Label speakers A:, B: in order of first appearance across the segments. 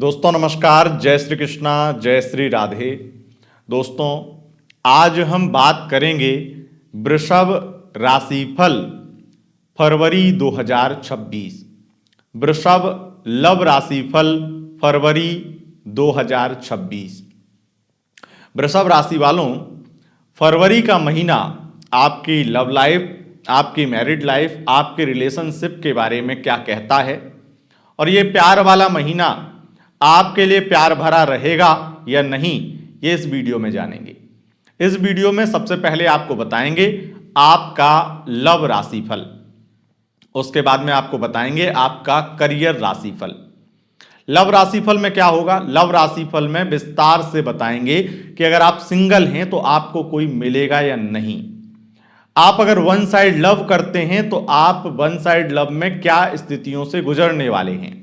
A: दोस्तों नमस्कार, जय श्री कृष्णा, जय श्री राधे। दोस्तों आज हम बात करेंगे वृषभ राशिफल फरवरी 2026। वृषभ लव राशिफल फरवरी 2026। वृषभ राशि वालों, फरवरी का महीना आपकी लव लाइफ, आपकी मैरिड लाइफ, आपके रिलेशनशिप के बारे में क्या कहता है और ये प्यार वाला महीना आपके लिए प्यार भरा रहेगा या नहीं, ये इस वीडियो में जानेंगे। इस वीडियो में सबसे पहले आपको बताएंगे आपका लव राशिफल, उसके बाद में आपको बताएंगे आपका करियर राशिफल। लव राशिफल में क्या होगा, लव राशिफल में विस्तार से बताएंगे कि अगर आप सिंगल हैं तो आपको कोई मिलेगा या नहीं। आप अगर वन साइड लव करते हैं तो आप वन साइड लव में क्या स्थितियों से गुजरने वाले हैं।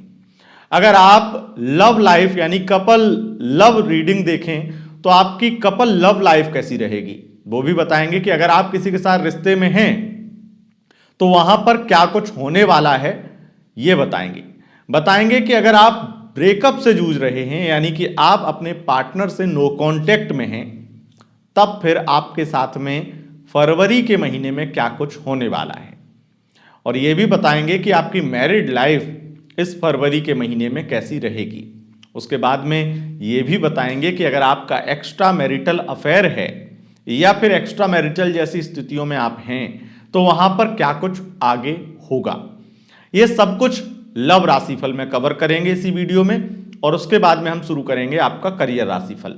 A: अगर आप लव लाइफ यानी कपल लव रीडिंग देखें तो आपकी कपल लव लाइफ कैसी रहेगी, वो भी बताएंगे कि अगर आप किसी के साथ रिश्ते में हैं तो वहां पर क्या कुछ होने वाला है, ये बताएंगे कि अगर आप ब्रेकअप से जूझ रहे हैं यानी कि आप अपने पार्टनर से नो कांटेक्ट में हैं, तब फिर आपके साथ में फरवरी के महीने में क्या कुछ होने वाला है। और यह भी बताएंगे कि आपकी मैरिड लाइफ इस फरवरी के महीने में कैसी रहेगी। उसके बाद में ये भी बताएंगे कि अगर आपका एक्स्ट्रा मैरिटल अफेयर है या फिर एक्स्ट्रा मैरिटल जैसी स्थितियों में आप हैं तो वहां पर क्या कुछ आगे होगा। ये सब कुछ लव राशिफल में कवर करेंगे इसी वीडियो में। और उसके बाद में हम शुरू करेंगे आपका करियर राशिफल।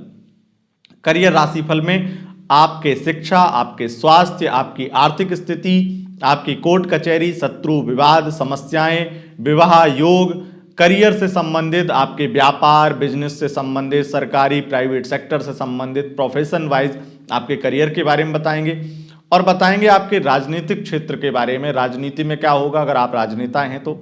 A: करियर राशिफल में आपके शिक्षा, आपके स्वास्थ्य, आपकी आर्थिक स्थिति, आपकी कोर्ट कचहरी, शत्रु, विवाद, समस्याएं, विवाह योग, करियर से संबंधित, आपके व्यापार बिजनेस से संबंधित, सरकारी प्राइवेट सेक्टर से संबंधित, प्रोफेशन वाइज आपके करियर के बारे में बताएंगे। और बताएंगे आपके राजनीतिक क्षेत्र के बारे में, राजनीति में क्या होगा अगर आप राजनेता हैं तो।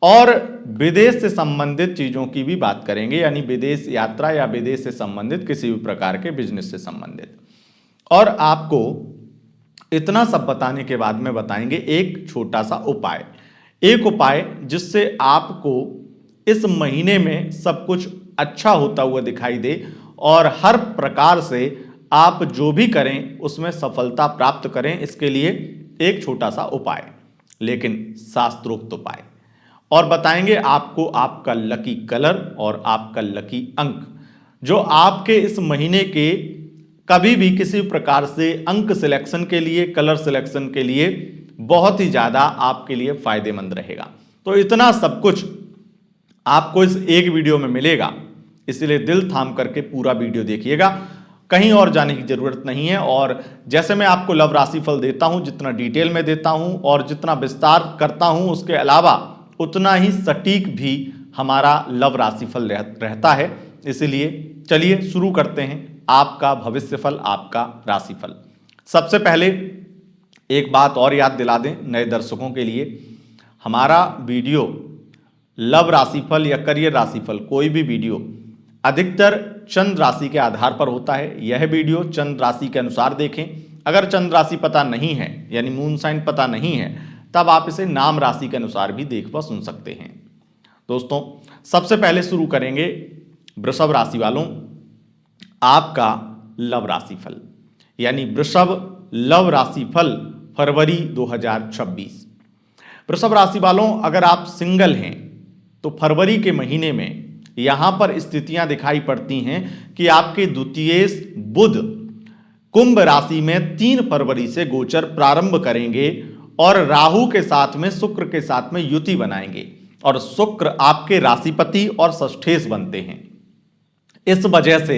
A: और विदेश से संबंधित चीजों की भी बात करेंगे, यानी विदेश यात्रा या विदेश से संबंधित किसी भी प्रकार के बिजनेस से संबंधित। और आपको इतना सब बताने के बाद में बताएंगे एक छोटा सा उपाय, एक उपाय जिससे आपको इस महीने में सब कुछ अच्छा होता हुआ दिखाई दे और हर प्रकार से आप जो भी करें उसमें सफलता प्राप्त करें। इसके लिए एक छोटा सा उपाय, लेकिन शास्त्रोक्त उपाय। और बताएंगे आपको आपका लकी कलर और आपका लकी अंक, जो आपके इस महीने के कभी भी किसी प्रकार से अंक सिलेक्शन के लिए, कलर सिलेक्शन के लिए बहुत ही ज्यादा आपके लिए फायदेमंद रहेगा। तो इतना सब कुछ आपको इस एक वीडियो में मिलेगा, इसलिए दिल थाम करके पूरा वीडियो देखिएगा, कहीं और जाने की जरूरत नहीं है। और जैसे मैं आपको लव राशिफल देता हूं, जितना डिटेल में देता हूं और जितना विस्तार करता हूं, उसके अलावा उतना ही सटीक भी हमारा लव राशिफल रहता है। इसलिए चलिए शुरू करते हैं आपका भविष्यफल, आपका राशिफल। सबसे पहले एक बात और याद दिला दें नए दर्शकों के लिए, हमारा वीडियो लव राशिफल या करियर राशिफल, कोई भी वीडियो अधिकतर चंद्र राशि के आधार पर होता है। यह वीडियो चंद्र राशि के अनुसार देखें। अगर चंद्र राशि पता नहीं है यानी मून साइन पता नहीं है, तब आप इसे नाम राशि के अनुसार भी देख व सुन सकते हैं। दोस्तों सबसे पहले शुरू करेंगे वृषभ राशि वालों आपका लव राशिफल, यानी वृषभ लव राशिफल फरवरी 2026। वृषभ राशि वालों अगर आप सिंगल हैं तो फरवरी के महीने में यहां पर स्थितियां दिखाई पड़ती हैं कि आपके द्वितीयेश बुध कुंभ राशि में 3 फरवरी से गोचर प्रारंभ करेंगे और राहु के साथ में, शुक्र के साथ में युति बनाएंगे। और शुक्र आपके राशिपति और षष्ठेश बनते हैं। इस वजह से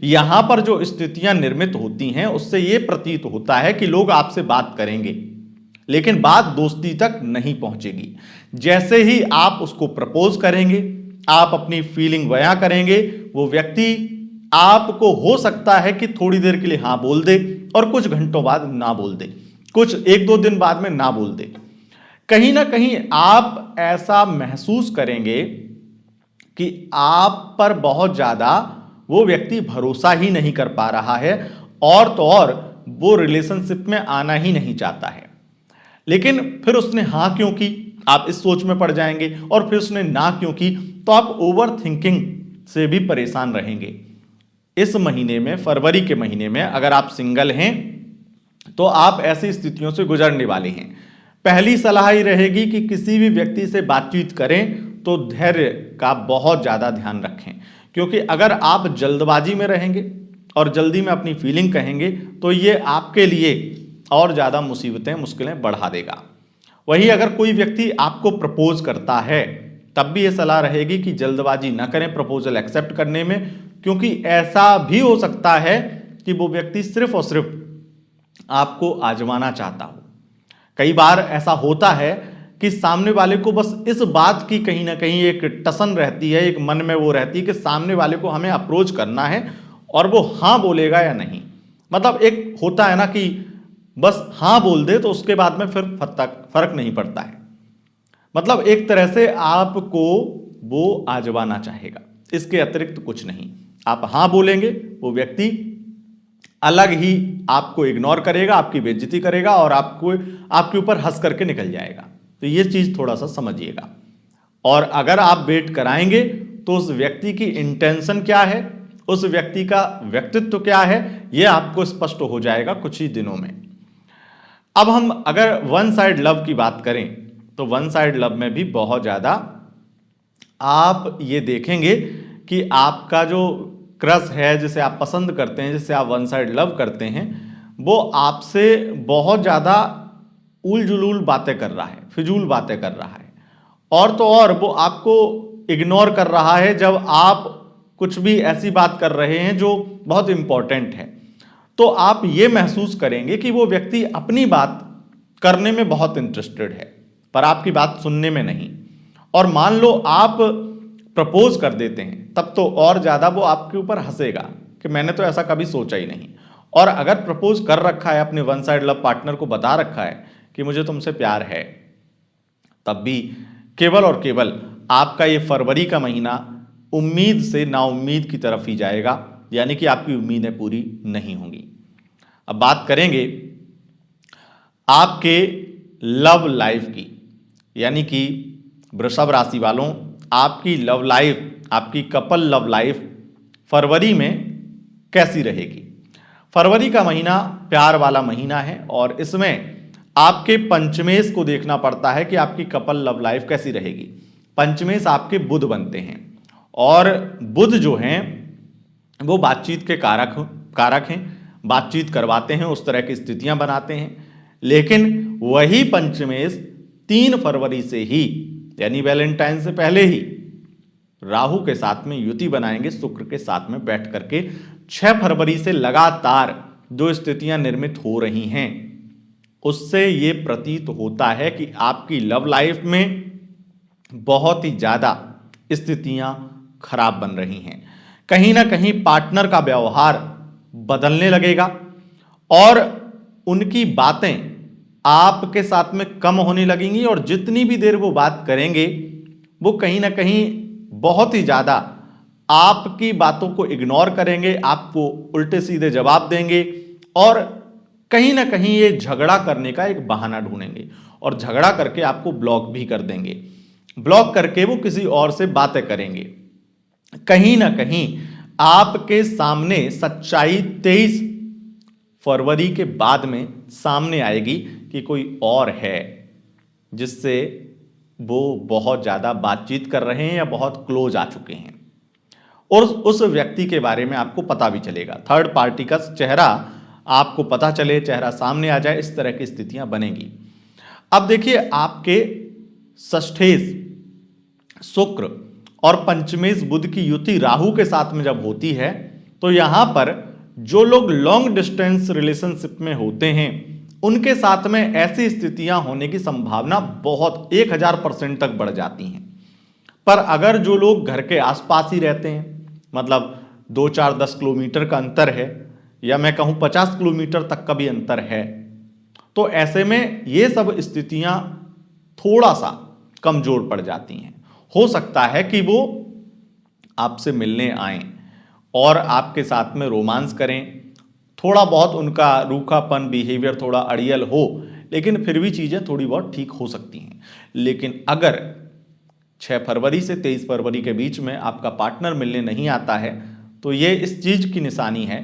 A: यहां पर जो स्थितियां निर्मित होती हैं उससे यह प्रतीत होता है कि लोग आपसे बात करेंगे, लेकिन बात दोस्ती तक नहीं पहुंचेगी। जैसे ही आप उसको प्रपोज करेंगे, आप अपनी फीलिंग बयां करेंगे, वो व्यक्ति आपको हो सकता है कि थोड़ी देर के लिए हां बोल दे और कुछ घंटों बाद ना बोल दे, कुछ 1-2 दिन बाद में ना बोल दे। कहीं ना कहीं आप ऐसा महसूस करेंगे कि आप पर बहुत ज्यादा वो व्यक्ति भरोसा ही नहीं कर पा रहा है, और तो और वो रिलेशनशिप में आना ही नहीं चाहता है। लेकिन फिर उसने हां क्यों की, आप इस सोच में पड़ जाएंगे। और फिर उसने ना क्यों की, तो आप ओवर थिंकिंग से भी परेशान रहेंगे। इस महीने में, फरवरी के महीने में, अगर आप सिंगल हैं तो आप ऐसी स्थितियों से गुजरने वाले हैं। पहली सलाह ही रहेगी कि किसी भी व्यक्ति से बातचीत करें तो धैर्य का बहुत ज़्यादा ध्यान रखें, क्योंकि अगर आप जल्दबाजी में रहेंगे और जल्दी में अपनी फीलिंग कहेंगे तो ये आपके लिए और ज़्यादा मुसीबतें, मुश्किलें बढ़ा देगा। वहीं अगर कोई व्यक्ति आपको प्रपोज करता है तब भी ये सलाह रहेगी कि जल्दबाजी ना करें प्रपोजल एक्सेप्ट करने में, क्योंकि ऐसा भी हो सकता है कि वो व्यक्ति सिर्फ और सिर्फ आपको आजमाना चाहता हो। कई बार ऐसा होता है कि सामने वाले को बस इस बात की कहीं ना कहीं एक टसन रहती है, एक मन में वो रहती है कि सामने वाले को हमें अप्रोच करना है और वो हाँ बोलेगा या नहीं। मतलब एक होता है ना कि बस हाँ बोल दे तो उसके बाद में फिर फर्क नहीं पड़ता है। मतलब एक तरह से आपको वो आजमाना चाहेगा, इसके अतिरिक्त कुछ नहीं। आप हाँ बोलेंगे, वो व्यक्ति अलग ही आपको इग्नोर करेगा, आपकी बेइज्जती करेगा और आपके ऊपर हंस करके निकल जाएगा। तो ये चीज थोड़ा सा समझिएगा। और अगर आप वेट कराएंगे तो उस व्यक्ति की इंटेंशन क्या है, उस व्यक्ति का व्यक्तित्व क्या है, यह आपको स्पष्ट हो जाएगा कुछ ही दिनों में। अब हम अगर वन साइड लव की बात करें तो वन साइड लव में भी बहुत ज्यादा आप ये देखेंगे कि आपका जो क्रश है, जिसे आप पसंद करते हैं, जिसे आप वन साइड लव करते हैं, वो आपसे बहुत ज़्यादा उल जुलूल बातें कर रहा है, फिजूल बातें कर रहा है। और तो और वो आपको इग्नोर कर रहा है जब आप कुछ भी ऐसी बात कर रहे हैं जो बहुत इंपॉर्टेंट है। तो आप ये महसूस करेंगे कि वो व्यक्ति अपनी बात करने में बहुत इंटरेस्टेड है पर आपकी बात सुनने में नहीं। और मान लो आप प्रपोज कर देते हैं तब तो और ज़्यादा वो आपके ऊपर हंसेगा कि मैंने तो ऐसा कभी सोचा ही नहीं। और अगर प्रपोज कर रखा है, अपने वन साइड लव पार्टनर को बता रखा है कि मुझे तुमसे प्यार है, तब भी केवल और केवल आपका ये फरवरी का महीना उम्मीद से नाउम्मीद की तरफ ही जाएगा, यानी कि आपकी उम्मीदें पूरी नहीं होंगी। अब बात करेंगे आपके लव लाइफ की, यानी कि वृषभ राशि वालों, आपकी लव लाइफ, आपकी कपल लव लाइफ फरवरी में कैसी रहेगी। फरवरी का महीना प्यार वाला महीना है और इसमें आपके पंचमेश को देखना पड़ता है कि आपकी कपल लव लाइफ कैसी रहेगी। पंचमेश आपके बुध बनते हैं और बुध जो हैं वो बातचीत के कारक हैं, बातचीत करवाते हैं, उस तरह की स्थितियां बनाते हैं। लेकिन वही पंचमेश 3 फरवरी से ही, यानी वैलेंटाइन से पहले ही, राहु के साथ में युति बनाएंगे, शुक्र के साथ में बैठ करके। 6 फरवरी से लगातार जो स्थितियां निर्मित हो रही हैं उससे ये प्रतीत होता है कि आपकी लव लाइफ में बहुत ही ज्यादा स्थितियां खराब बन रही हैं। कहीं ना कहीं पार्टनर का व्यवहार बदलने लगेगा और उनकी बातें आपके साथ में कम होने लगेंगी और जितनी भी देर वो बात करेंगे वो कहीं ना कहीं बहुत ही ज्यादा आपकी बातों को इग्नोर करेंगे, आपको उल्टे सीधे जवाब देंगे और कहीं ना कहीं ये झगड़ा करने का एक बहाना ढूंढेंगे और झगड़ा करके आपको ब्लॉक भी कर देंगे। ब्लॉक करके वो किसी और से बातें करेंगे। कहीं ना कहीं आपके सामने सच्चाई 23 फरवरी के बाद में सामने आएगी कि कोई और है जिससे वो बहुत ज्यादा बातचीत कर रहे हैं या बहुत क्लोज आ चुके हैं और उस व्यक्ति के बारे में आपको पता भी चलेगा। थर्ड पार्टी का चेहरा आपको पता चले, चेहरा सामने आ जाए, इस तरह की स्थितियां बनेंगी। अब देखिए, आपके षष्ठेश शुक्र और पंचमेश बुध की युति राहु के साथ में जब होती है तो यहां पर जो लोग लॉन्ग डिस्टेंस रिलेशनशिप में होते हैं उनके साथ में ऐसी स्थितियां होने की संभावना बहुत 1000% तक बढ़ जाती हैं। पर अगर जो लोग घर के आसपास ही रहते हैं, मतलब 2, 4, 10 किलोमीटर का अंतर है या मैं कहूं 50 किलोमीटर तक का भी अंतर है, तो ऐसे में ये सब स्थितियां थोड़ा सा कमजोर पड़ जाती हैं। हो सकता है कि वो आपसे मिलने आए और आपके साथ में रोमांस करें, थोड़ा बहुत उनका रूखापन, बिहेवियर थोड़ा अड़ियल हो, लेकिन फिर भी चीजें थोड़ी बहुत ठीक हो सकती हैं। लेकिन अगर 6 फरवरी से 23 फरवरी के बीच में आपका पार्टनर मिलने नहीं आता है, तो ये इस चीज की निशानी है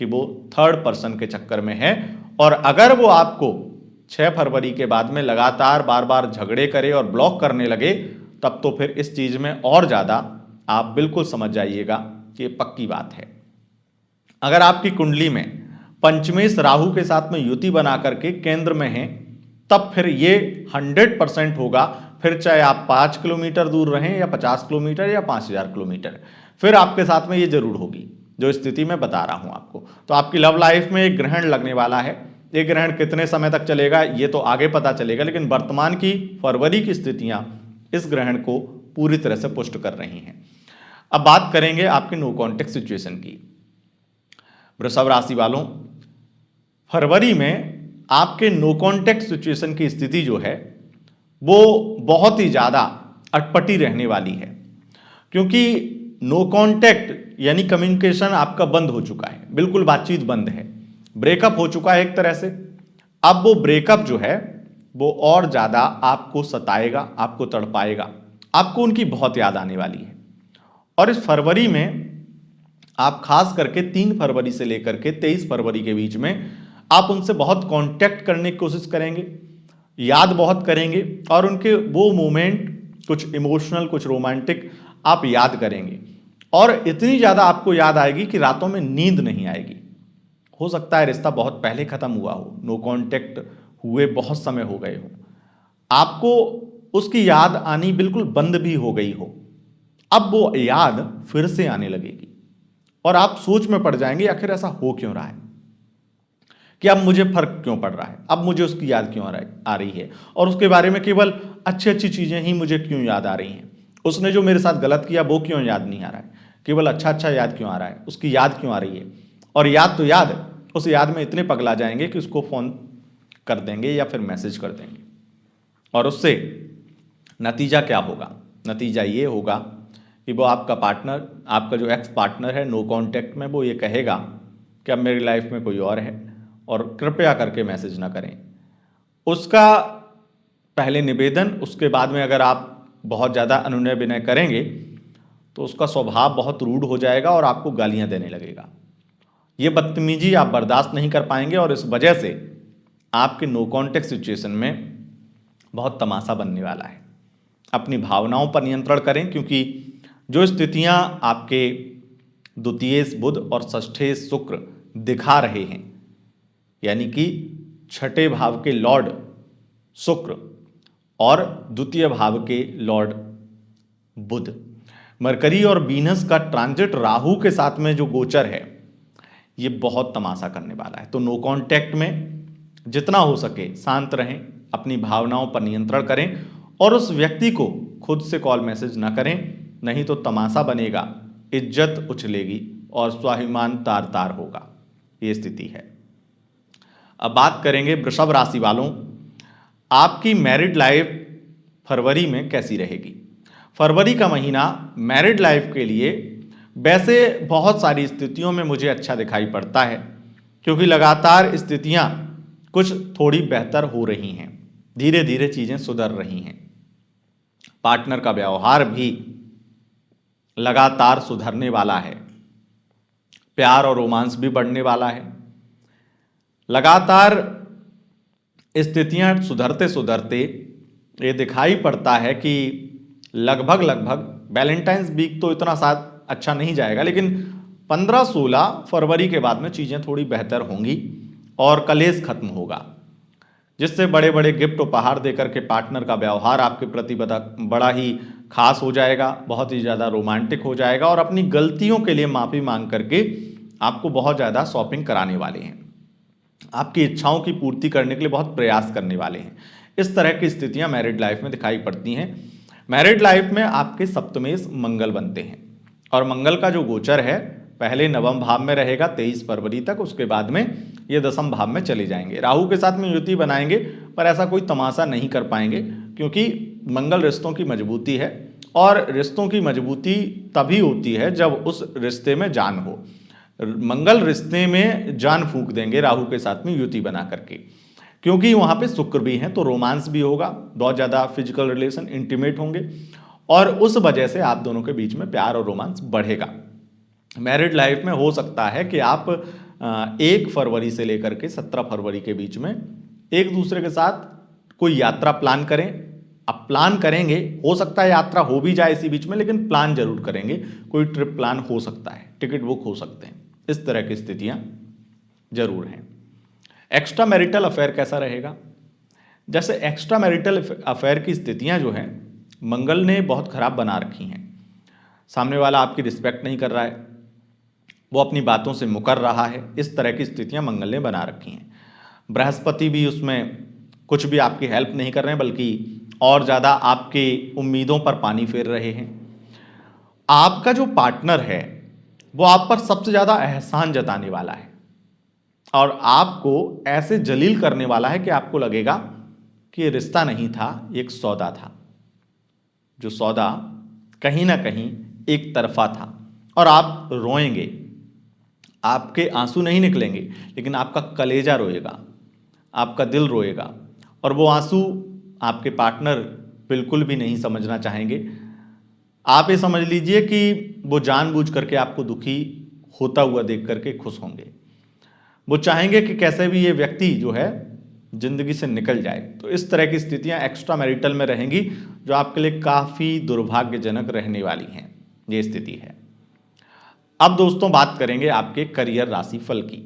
A: कि वो थर्ड पर्सन के चक्कर में है। और अगर वो आपको 6 फरवरी के बाद में लगातार बार बार झगड़े करे और ब्लॉक करने लगे, तब तो फिर इस चीज में और ज्यादा आप बिल्कुल समझ जाइएगा कि पक्की बात है। अगर आपकी कुंडली में पंचमेश राहु के साथ में युति बना करके केंद्र में है, तब फिर ये 100% होगा। फिर चाहे आप 5 किलोमीटर दूर रहें या 50 किलोमीटर या 5000 किलोमीटर, फिर आपके साथ में ये जरूर होगी, जो स्थिति मैं बता रहा हूं आपको। तो आपकी लव लाइफ में एक ग्रहण लगने वाला है। ये ग्रहण कितने समय तक चलेगा ये तो आगे पता चलेगा, लेकिन वर्तमान की फरवरी की स्थितियां इस ग्रहण को पूरी तरह से पुष्ट कर रही हैं। अब बात करेंगे आपके नो कॉन्टेक्ट सिचुएशन की। वृषभ राशि वालों, फरवरी में आपके नो कॉन्टेक्ट सिचुएशन की स्थिति जो है वो बहुत ही ज्यादा अटपटी रहने वाली है, क्योंकि नो कॉन्टेक्ट यानी कम्युनिकेशन आपका बंद हो चुका है, बिल्कुल बातचीत बंद है, ब्रेकअप हो चुका है एक तरह से। अब वो ब्रेकअप जो है वो और ज्यादा आपको सताएगा, आपको तड़पाएगा, आपको उनकी बहुत याद आने वाली है। और इस फरवरी में आप खास करके 3 फरवरी से लेकर के 23 फरवरी के बीच में आप उनसे बहुत कांटेक्ट करने की कोशिश करेंगे, याद बहुत करेंगे, और उनके वो मोमेंट कुछ इमोशनल कुछ रोमांटिक आप याद करेंगे, और इतनी ज़्यादा आपको याद आएगी कि रातों में नींद नहीं आएगी। हो सकता है रिश्ता बहुत पहले ख़त्म हुआ हो, नो कांटेक्ट हुए बहुत समय हो गए हो, आपको उसकी याद आनी बिल्कुल बंद भी हो गई हो, अब वो याद फिर से आने लगेगी और आप सोच में पड़ जाएंगे आखिर ऐसा हो क्यों रहा है, कि अब मुझे फर्क क्यों पड़ रहा है, अब मुझे उसकी याद क्यों आ रही है, और उसके बारे में केवल अच्छी अच्छी चीजें ही मुझे क्यों याद आ रही हैं, उसने जो मेरे साथ गलत किया वो क्यों याद नहीं आ रहा है, केवल अच्छा अच्छा याद क्यों आ रहा है, उसकी याद क्यों आ रही है। और याद तो याद, उस याद में इतने पगला जाएंगे कि उसको फोन कर देंगे या फिर मैसेज कर देंगे, और उससे नतीजा क्या होगा, नतीजा ये होगा कि वो आपका पार्टनर, आपका जो एक्स पार्टनर है नो कांटेक्ट में, वो ये कहेगा कि अब मेरी लाइफ में कोई और है और कृपया करके मैसेज ना करें। उसका पहले निवेदन, उसके बाद में अगर आप बहुत ज़्यादा अनुनय विनय करेंगे तो उसका स्वभाव बहुत रूड हो जाएगा और आपको गालियां देने लगेगा। ये बदतमीजी आप बर्दाश्त नहीं कर पाएंगे और इस वजह से आपके नो कांटेक्ट सिचुएशन में बहुत तमाशा बनने वाला है। अपनी भावनाओं पर नियंत्रण करें, क्योंकि जो स्थितियां आपके द्वितीय बुध और षष्ठे शुक्र दिखा रहे हैं, यानी कि छठे भाव के लॉर्ड शुक्र और द्वितीय भाव के लॉर्ड बुध, मरकरी और वीनस का ट्रांजिट राहु के साथ में जो गोचर है, ये बहुत तमाशा करने वाला है। तो नो कांटेक्ट में जितना हो सके शांत रहें, अपनी भावनाओं पर नियंत्रण करें और उस व्यक्ति को खुद से कॉल मैसेज ना करें, नहीं तो तमाशा बनेगा, इज्जत उछलेगी और स्वाभिमान तार तार होगा। ये स्थिति है। अब बात करेंगे वृषभ राशि वालों, आपकी मैरिड लाइफ फरवरी में कैसी रहेगी। फरवरी का महीना मैरिड लाइफ के लिए वैसे बहुत सारी स्थितियों में मुझे अच्छा दिखाई पड़ता है, क्योंकि लगातार स्थितियां कुछ थोड़ी बेहतर हो रही हैं, धीरे धीरे चीजें सुधर रही हैं। पार्टनर का व्यवहार भी लगातार सुधरने वाला है, प्यार और रोमांस भी बढ़ने वाला है। लगातार स्थितियां सुधरते सुधरते ये दिखाई पड़ता है कि लगभग वैलेंटाइंस वीक तो इतना साथ अच्छा नहीं जाएगा, लेकिन 15-16 फरवरी के बाद में चीज़ें थोड़ी बेहतर होंगी और कलेश खत्म होगा, जिससे बड़े बड़े गिफ्ट उपहार देकर के पार्टनर का व्यवहार आपके प्रति बड़ा ही खास हो जाएगा, बहुत ही ज़्यादा रोमांटिक हो जाएगा और अपनी गलतियों के लिए माफ़ी मांग करके आपको बहुत ज़्यादा शॉपिंग कराने वाले हैं, आपकी इच्छाओं की पूर्ति करने के लिए बहुत प्रयास करने वाले हैं। इस तरह की स्थितियां मैरिड लाइफ में दिखाई पड़ती हैं। मैरिड लाइफ में आपके सप्तमेश मंगल बनते हैं और मंगल का जो गोचर है पहले नवम भाव में रहेगा 23 फरवरी तक, उसके बाद में ये दसम भाव में चले जाएंगे। राहु के साथ में युति बनाएंगे, पर ऐसा कोई तमाशा नहीं कर पाएंगे, क्योंकि मंगल रिश्तों की मजबूती है और रिश्तों की मजबूती तभी होती है जब उस रिश्ते में जान हो। मंगल रिश्ते में जान फूंक देंगे राहु के साथ में युति बना करके, क्योंकि वहां पे शुक्र भी हैं, तो रोमांस भी होगा, बहुत ज़्यादा फिजिकल रिलेशन इंटीमेट होंगे और उस वजह से आप दोनों के बीच में प्यार और रोमांस बढ़ेगा। मैरिड लाइफ में हो सकता है कि आप 1 फरवरी से लेकर के 17 फरवरी के बीच में एक दूसरे के साथ कोई यात्रा प्लान करें। अब प्लान करेंगे, हो सकता है यात्रा हो भी जाए इसी बीच में, लेकिन प्लान जरूर करेंगे। कोई ट्रिप प्लान हो सकता है, टिकट बुक हो सकते हैं, इस तरह की स्थितियां जरूर हैं। एक्स्ट्रा मैरिटल अफेयर कैसा रहेगा? जैसे एक्स्ट्रा मैरिटल अफेयर की स्थितियां जो हैं मंगल ने बहुत खराब बना रखी हैं। सामने वाला आपकी रिस्पेक्ट नहीं कर रहा है, वो अपनी बातों से मुकर रहा है, इस तरह की स्थितियां मंगल ने बना रखी हैं। बृहस्पति भी उसमें कुछ भी आपकी हेल्प नहीं कर रहे हैं, बल्कि और ज़्यादा आपकी उम्मीदों पर पानी फेर रहे हैं। आपका जो पार्टनर है वो आप पर सबसे ज़्यादा एहसान जताने वाला है और आपको ऐसे जलील करने वाला है कि आपको लगेगा कि ये रिश्ता नहीं था, एक सौदा था, जो सौदा कहीं ना कहीं एक तरफा था। और आप रोएंगे, आपके आंसू नहीं निकलेंगे, लेकिन आपका कलेजा रोएगा, आपका दिल रोएगा, और वो आंसू आपके पार्टनर बिल्कुल भी नहीं समझना चाहेंगे। आप ये समझ लीजिए कि वो जानबूझ करके आपको दुखी होता हुआ देख करके खुश होंगे। वो चाहेंगे कि कैसे भी ये व्यक्ति जो है जिंदगी से निकल जाए। तो इस तरह की स्थितियां एक्स्ट्रा मैरिटल में रहेंगी, जो आपके लिए काफ़ी दुर्भाग्यजनक रहने वाली हैं। ये स्थिति है। अब दोस्तों बात करेंगे आपके करियर राशिफल की।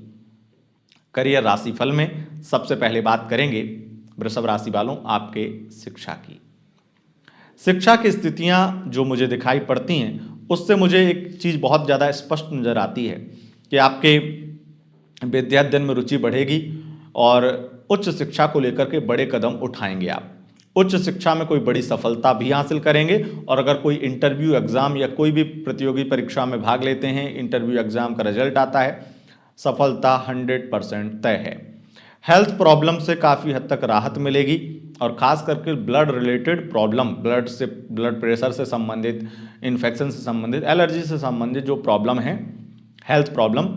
A: करियर राशिफल में सबसे पहले बात करेंगे वृषभ राशि वालों आपके शिक्षा की। शिक्षा की स्थितियां जो मुझे दिखाई पड़ती हैं उससे मुझे एक चीज़ बहुत ज़्यादा स्पष्ट नज़र आती है कि आपके विद्याध्ययन में रुचि बढ़ेगी और उच्च शिक्षा को लेकर के बड़े कदम उठाएंगे आप। उच्च शिक्षा में कोई बड़ी सफलता भी हासिल करेंगे और अगर कोई इंटरव्यू एग्ज़ाम या कोई भी प्रतियोगी परीक्षा में भाग लेते हैं, इंटरव्यू एग्ज़ाम का रिजल्ट आता है, सफलता 100% तय है। हेल्थ प्रॉब्लम से काफ़ी हद तक राहत मिलेगी और ख़ास करके blood related problem, blood pressure से संबंधित, इन्फेक्शन से संबंधित, एलर्जी से संबंधित जो प्रॉब्लम है, हेल्थ प्रॉब्लम,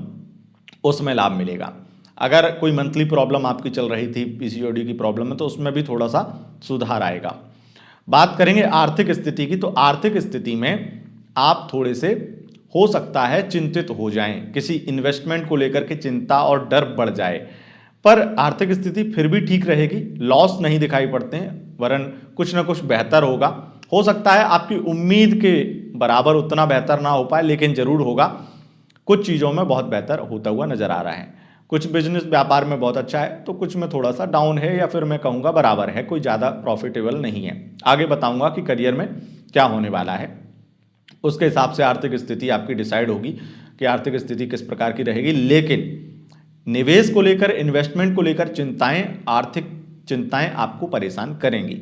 A: उसमें लाभ मिलेगा। अगर कोई मंथली प्रॉब्लम आपकी चल रही थी, पीसीओडी की प्रॉब्लम है, तो उसमें भी थोड़ा सा सुधार आएगा। बात करेंगे आर्थिक स्थिति की, तो आर्थिक स्थिति में आप थोड़े से हो सकता है चिंतित हो जाएं, किसी इन्वेस्टमेंट को लेकर के चिंता और डर बढ़ जाए, पर आर्थिक स्थिति फिर भी ठीक रहेगी। लॉस नहीं दिखाई पड़ते हैं, वरन कुछ ना कुछ बेहतर होगा। हो सकता है आपकी उम्मीद के बराबर उतना बेहतर ना हो पाए, लेकिन जरूर होगा। कुछ चीज़ों में बहुत बेहतर होता हुआ नजर आ रहा है। कुछ बिजनेस व्यापार में बहुत अच्छा है, तो कुछ में थोड़ा सा डाउन है, या फिर मैं कहूँगा बराबर है, कोई ज़्यादा प्रॉफिटेबल नहीं है। आगे बताऊँगा कि करियर में क्या होने वाला है, उसके हिसाब से आर्थिक स्थिति आपकी डिसाइड होगी कि आर्थिक स्थिति किस प्रकार की रहेगी। लेकिन निवेश को लेकर, इन्वेस्टमेंट को लेकर चिंताएं, आर्थिक चिंताएं आपको परेशान करेंगी।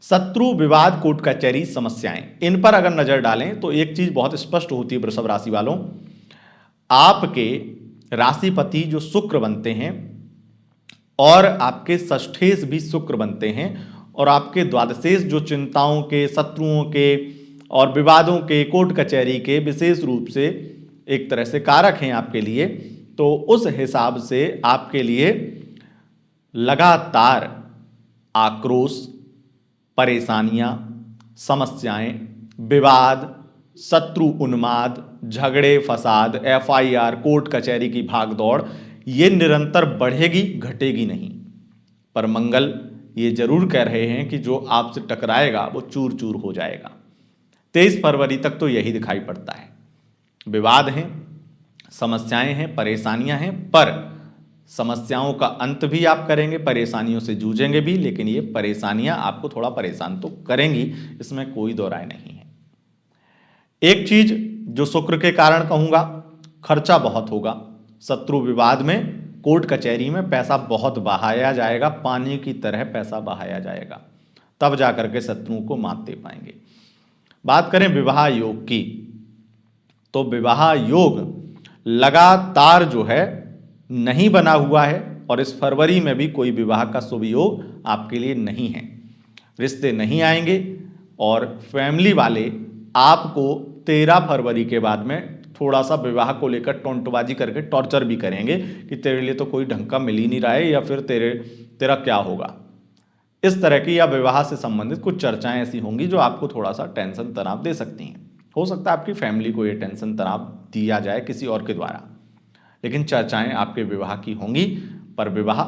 A: शत्रु, विवाद, कोर्ट कचहरी समस्याएं, इन पर अगर नजर डालें तो एक चीज बहुत स्पष्ट होती है वृषभ राशि वालों, आपके राशिपति जो शुक्र बनते हैं और आपके षष्ठेश भी शुक्र बनते हैं, और आपके द्वादशेश जो चिंताओं के, शत्रुओं के और विवादों के, कोर्ट कचहरी के विशेष रूप से एक तरह से कारक हैं आपके लिए। तो उस हिसाब से आपके लिए लगातार आक्रोश, परेशानियां, समस्याएं, विवाद, शत्रु उन्माद, झगड़े फसाद, एफआईआर, कोर्ट कचहरी की भागदौड़, ये निरंतर बढ़ेगी, घटेगी नहीं। पर मंगल ये जरूर कह रहे हैं कि जो आपसे टकराएगा वो चूर चूर हो जाएगा। 23 फरवरी तक तो यही दिखाई पड़ता है। विवाद हैं, समस्याएं हैं, परेशानियां हैं, पर समस्याओं का अंत भी आप करेंगे, परेशानियों से जूझेंगे भी, लेकिन ये परेशानियां आपको थोड़ा परेशान तो करेंगी, इसमें कोई दो राय नहीं है। एक चीज जो शुक्र के कारण कहूंगा, खर्चा बहुत होगा। शत्रु विवाद में, कोर्ट कचहरी में पैसा बहुत बहाया जाएगा, पानी की तरह पैसा बहाया जाएगा, तब जाकर के शत्रुओं को मात दे पाएंगे। बात करें विवाह योग की, तो विवाह योग लगातार जो है नहीं बना हुआ है, और इस फरवरी में भी कोई विवाह का शुभ योग आपके लिए नहीं है। रिश्ते नहीं आएंगे और फैमिली वाले आपको 13 फरवरी के बाद में थोड़ा सा विवाह को लेकर टोंटबाजी करके टॉर्चर भी करेंगे कि तेरे लिए तो कोई ढंग का मिल ही नहीं रहा है, या फिर तेरा क्या होगा। इस तरह की या विवाह से संबंधित कुछ चर्चाएं ऐसी होंगी जो आपको थोड़ा सा टेंशन तनाव दे सकती हैं। हो सकता है आपकी फैमिली को ये टेंशन तनाव दिया जाए किसी और के द्वारा, लेकिन चर्चाएं आपके विवाह की होंगी, पर विवाह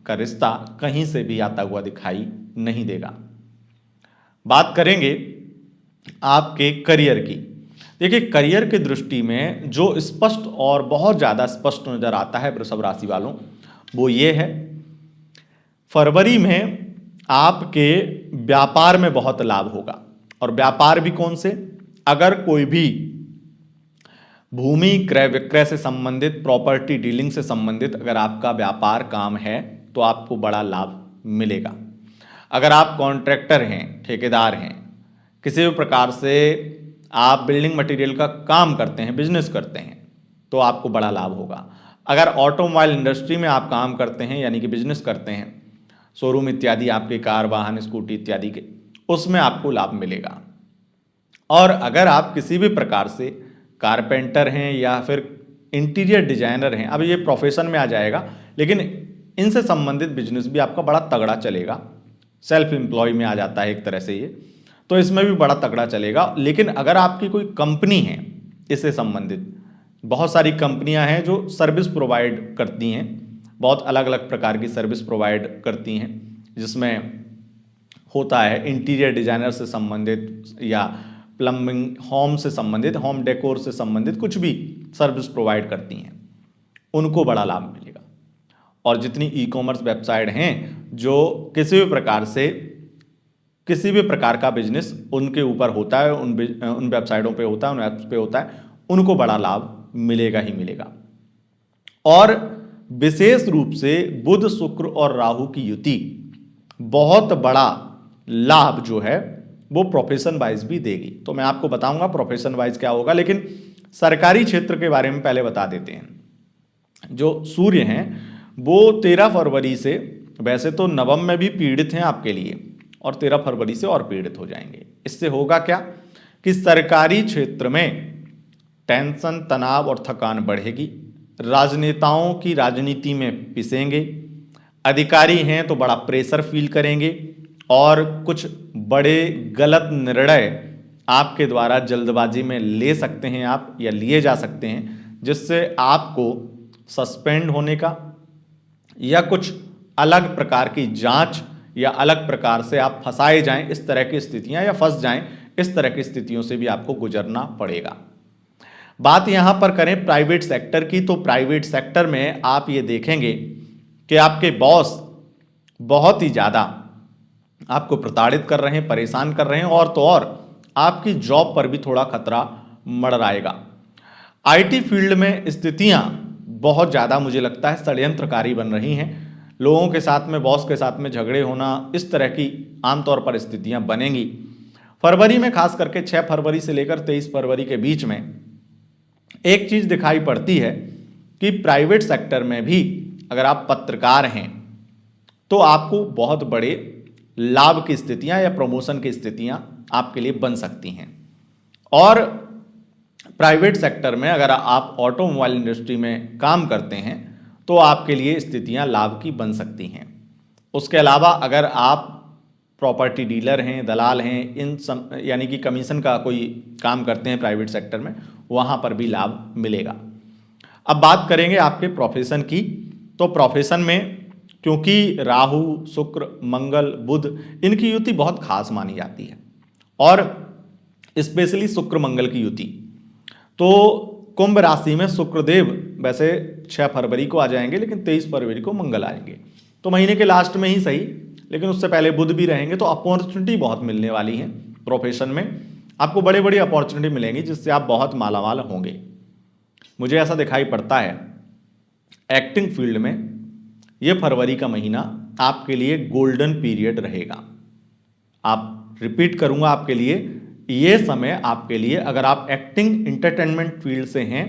A: का रिश्ता कहीं से भी आता हुआ दिखाई नहीं देगा। बात करेंगे आपके करियर की। देखिए, करियर की दृष्टि में जो स्पष्ट और बहुत ज़्यादा स्पष्ट नजर आता है वृषभ राशि वालों, वो ये है, फरवरी में आपके व्यापार में बहुत लाभ होगा। और व्यापार भी कौन से? अगर कोई भी भूमि क्रय विक्रय से संबंधित, प्रॉपर्टी डीलिंग से संबंधित अगर आपका व्यापार काम है तो आपको बड़ा लाभ मिलेगा। अगर आप कॉन्ट्रैक्टर हैं, ठेकेदार हैं, किसी भी प्रकार से आप बिल्डिंग मटेरियल का काम करते हैं, बिजनेस करते हैं, तो आपको बड़ा लाभ होगा। अगर ऑटोमोबाइल इंडस्ट्री में आप काम करते हैं, यानी कि बिजनेस करते हैं, शोरूम इत्यादि आपके कार वाहन स्कूटी इत्यादि के, उसमें आपको लाभ मिलेगा। और अगर आप किसी भी प्रकार से कारपेंटर हैं या फिर इंटीरियर डिजाइनर हैं, अब ये प्रोफेशन में आ जाएगा, लेकिन इनसे संबंधित बिजनेस भी आपका बड़ा तगड़ा चलेगा। सेल्फ एम्प्लॉय में आ जाता है एक तरह से ये, तो इसमें भी बड़ा तगड़ा चलेगा। लेकिन अगर आपकी कोई कंपनी है इससे संबंधित, बहुत सारी कंपनियां हैं जो सर्विस प्रोवाइड करती हैं, बहुत अलग अलग प्रकार की सर्विस प्रोवाइड करती हैं, जिसमें होता है इंटीरियर डिजाइनर से संबंधित या प्लम्बिंग, होम से संबंधित, होम डेकोर से संबंधित कुछ भी सर्विस प्रोवाइड करती हैं, उनको बड़ा लाभ मिलेगा। और जितनी ई कॉमर्स वेबसाइट हैं जो किसी भी प्रकार से किसी भी प्रकार का बिजनेस उनके ऊपर होता है, उन वेबसाइटों पे होता है, उन ऐप्स पे होता है, उनको बड़ा लाभ मिलेगा ही मिलेगा। और विशेष रूप से बुध, शुक्र और राहु की युति बहुत बड़ा लाभ जो है वो प्रोफेशन वाइज भी देगी। तो मैं आपको बताऊंगा प्रोफेशन वाइज क्या होगा, लेकिन सरकारी क्षेत्र के बारे में पहले बता देते हैं। जो सूर्य हैं वो 13 फरवरी से, वैसे तो नवम में भी पीड़ित हैं आपके लिए, और 13 फरवरी से और पीड़ित हो जाएंगे। इससे होगा क्या कि सरकारी क्षेत्र में टेंशन, तनाव और थकान बढ़ेगी। राजनेताओं की राजनीति में पिसेंगे। अधिकारी हैं तो बड़ा प्रेशर फील करेंगे, और कुछ बड़े गलत निर्णय आपके द्वारा जल्दबाजी में ले सकते हैं आप, या लिए जा सकते हैं, जिससे आपको सस्पेंड होने का या कुछ अलग प्रकार की जांच या अलग प्रकार से आप फंसाए जाएं, इस तरह की स्थितियां, या फंस जाएं, इस तरह की स्थितियों से भी आपको गुजरना पड़ेगा। बात यहां पर करें प्राइवेट सेक्टर की, तो प्राइवेट सेक्टर में आप ये देखेंगे कि आपके बॉस बहुत ही ज्यादा आपको प्रताड़ित कर रहे हैं, परेशान कर रहे हैं, और तो और आपकी जॉब पर भी थोड़ा खतरा मंडराएगा। आईटी फील्ड में स्थितियां बहुत ज्यादा मुझे लगता है षड्यंत्रकारी बन रही हैं। लोगों के साथ में, बॉस के साथ में झगड़े होना, इस तरह की आमतौर पर स्थितियां बनेंगी। फरवरी में खास करके 6 फरवरी से लेकर 23 फरवरी के बीच में एक चीज दिखाई पड़ती है कि प्राइवेट सेक्टर में भी अगर आप पत्रकार हैं तो आपको बहुत बड़े लाभ की स्थितियां या प्रमोशन की स्थितियां आपके लिए बन सकती हैं। और प्राइवेट सेक्टर में अगर आप ऑटोमोबाइल इंडस्ट्री में काम करते हैं तो आपके लिए स्थितियां लाभ की बन सकती हैं। उसके अलावा अगर आप प्रॉपर्टी डीलर हैं, दलाल हैं, यानी कि कमीशन का कोई काम करते हैं प्राइवेट सेक्टर में, वहां पर भी लाभ मिलेगा। अब बात करेंगे आपके प्रोफेशन की। तो प्रोफेशन में क्योंकि राहु, शुक्र, मंगल, बुध, इनकी युति बहुत खास मानी जाती है, और स्पेशली शुक्र मंगल की युति। तो कुंभ राशि में शुक्रदेव वैसे 6 फरवरी को आ जाएंगे, लेकिन 23 फरवरी को मंगल आएंगे, तो महीने के लास्ट में ही सही, लेकिन उससे पहले बुध भी रहेंगे। तो अपॉर्चुनिटी बहुत मिलने वाली है प्रोफेशन में, आपको बड़े बड़ी अपॉर्चुनिटी मिलेंगी जिससे आप बहुत मालामाल होंगे। मुझे ऐसा दिखाई पड़ता है एक्टिंग फील्ड में ये फरवरी का महीना आपके लिए गोल्डन पीरियड रहेगा। आप रिपीट करूंगा, आपके लिए ये समय, आपके लिए अगर आप एक्टिंग इंटरटेनमेंट फील्ड से हैं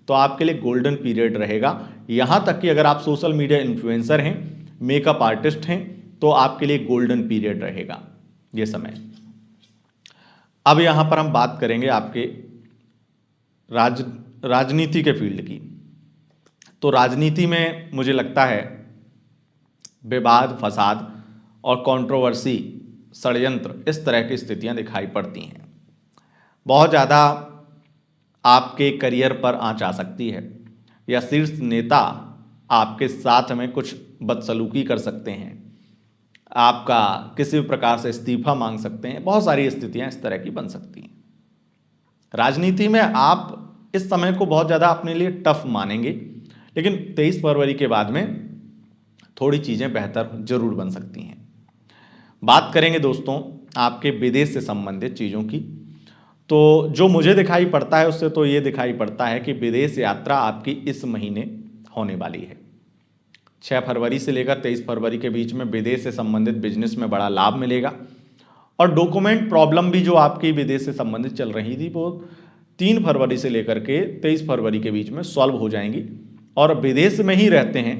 A: तो आपके लिए गोल्डन पीरियड रहेगा। यहां तक कि अगर आप सोशल मीडिया इन्फ्लुएंसर हैं, मेकअप आर्टिस्ट हैं, तो आपके लिए गोल्डन पीरियड रहेगा ये समय। अब यहां पर हम बात करेंगे आपके राजनीति के फील्ड की। तो राजनीति में मुझे लगता है विवाद, फसाद और कंट्रोवर्सी, षड्यंत्र, इस तरह की स्थितियां दिखाई पड़ती हैं। बहुत ज़्यादा आपके करियर पर आंच आ सकती है या शीर्ष नेता आपके साथ में कुछ बदसलूकी कर सकते हैं, आपका किसी भी प्रकार से इस्तीफा मांग सकते हैं। बहुत सारी स्थितियां इस तरह की बन सकती हैं। राजनीति में आप इस समय को बहुत ज़्यादा अपने लिए टफ मानेंगे, लेकिन 23 फरवरी के बाद में थोड़ी चीज़ें बेहतर जरूर बन सकती हैं। बात करेंगे दोस्तों आपके विदेश से संबंधित चीज़ों की, तो जो मुझे दिखाई पड़ता है उससे तो ये दिखाई पड़ता है कि विदेश यात्रा आपकी इस महीने होने वाली है। 6 फरवरी से लेकर 23 फरवरी के बीच में विदेश से संबंधित बिजनेस में बड़ा लाभ मिलेगा और डॉक्यूमेंट प्रॉब्लम भी जो आपकी विदेश से संबंधित चल रही थी वो 3 फरवरी से लेकर के 23 फरवरी के बीच में सॉल्व हो जाएंगी। और विदेश में ही रहते हैं,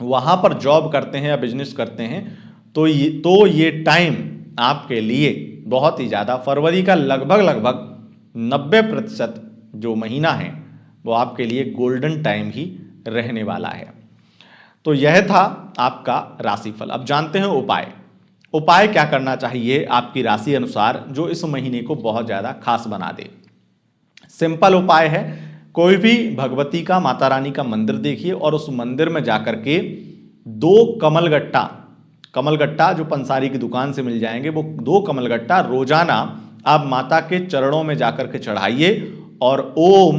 A: वहाँ पर जॉब करते हैं या बिजनेस करते हैं, तो ये टाइम आपके लिए बहुत ही ज़्यादा, फरवरी का लगभग 90% जो महीना है वो आपके लिए गोल्डन टाइम ही रहने वाला है। तो यह था आपका राशिफल। अब जानते हैं उपाय क्या करना चाहिए आपकी राशि अनुसार जो इस महीने को बहुत ज़्यादा खास बना दे। सिंपल उपाय है, कोई भी भगवती का, माता रानी का मंदिर देखिए और उस मंदिर में जाकर के 2 कमलगट्टा जो पंसारी की दुकान से मिल जाएंगे, वो 2 कमलगट्टा रोजाना आप माता के चरणों में जाकर के चढ़ाइए और ओम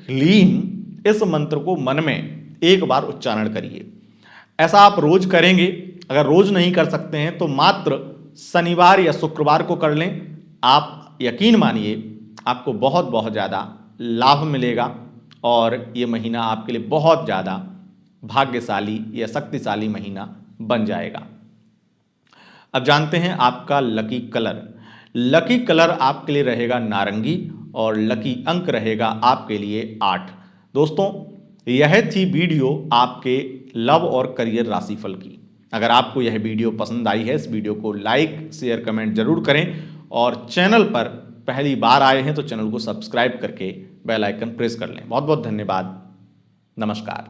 A: ह्लीम इस मंत्र को मन में एक बार उच्चारण करिए। ऐसा आप रोज करेंगे। अगर रोज नहीं कर सकते हैं तो मात्र शनिवार या शुक्रवार को कर लें। आप यकीन मानिए आपको बहुत ज़्यादा लाभ मिलेगा और ये महीना आपके लिए बहुत ज़्यादा भाग्यशाली या शक्तिशाली महीना बन जाएगा। अब जानते हैं आपका लकी कलर आपके लिए रहेगा नारंगी और लकी अंक रहेगा आपके लिए 8। दोस्तों यह थी वीडियो आपके लव और करियर राशिफल की। अगर आपको यह वीडियो पसंद आई है, इस वीडियो को लाइक शेयर कमेंट जरूर करें और चैनल पर पहली बार आए हैं तो चैनल को सब्सक्राइब करके बेल आइकन प्रेस कर लें। बहुत बहुत धन्यवाद। नमस्कार।